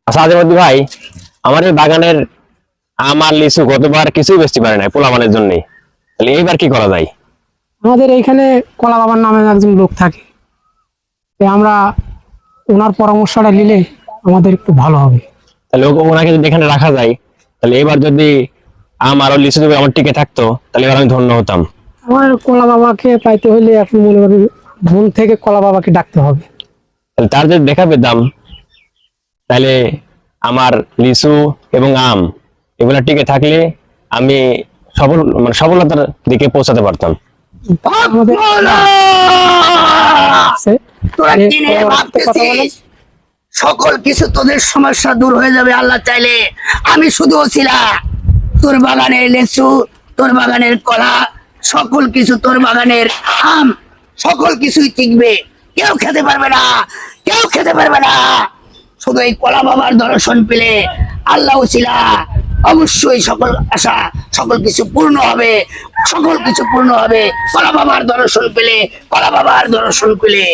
আচ্ছা আজিমুদ্দি ভাই, আমার এই বাগানের আম আর লিচু গতবার কিছুই বেচতে পারে নাই পোলাপানের জন্য, তাহলে এইবার কি করা যায়? আমাদের এইখানে কলা বাবার নামে একজন লোক থাকে, আমরা ওনার পরামর্শটা নিলে আমাদের একটু ভালো হবে। তাহলে ওনাকে যদি এখানে রাখা যায়, তাহলে এবার যদি আম আর লিচু যদি আমার টিকে থাকতো, তাহলে এবার আমি ধন্য হতাম। আমার কলা বাবাকে পাইতে হলে এখন মনে করি মন থেকে কলা বাবাকে ডাকতে হবে। তাহলে তার যদি দেখা পেতাম, তাহলে আমার লিচু এবং আম এগুলা টিকে থাকলে আমি সফলতার দিকে পৌঁছাতে পারতাম। আমাদের আছে, তোরা যে কি নিয়ে পরবর্তীতে কথা বলেন। ভাবতেছিস? সকল কিছু তোদের সমস্যা দূর হয়ে যাবে আল্লাহ চাইলে। আমি শুধু ওসিলা। তোর বাগানের লেচু, তোর বাগানের কলা, সকল কিছু, তোর বাগানের আম, সকল কিছুই টিকবে। কেউ খেতে পারবে না, কেউ খেতে পারবে না। শুধু এই কলা বাবার দর্শন পেলে আল্লাহ ওসিলা অবশ্যই সকল আশা, সকল কিছু পূর্ণ হবে, সকল কিছু পূর্ণ হবে কলা বাবার দর্শন পেলে, কলা বাবার দর্শন পেলে।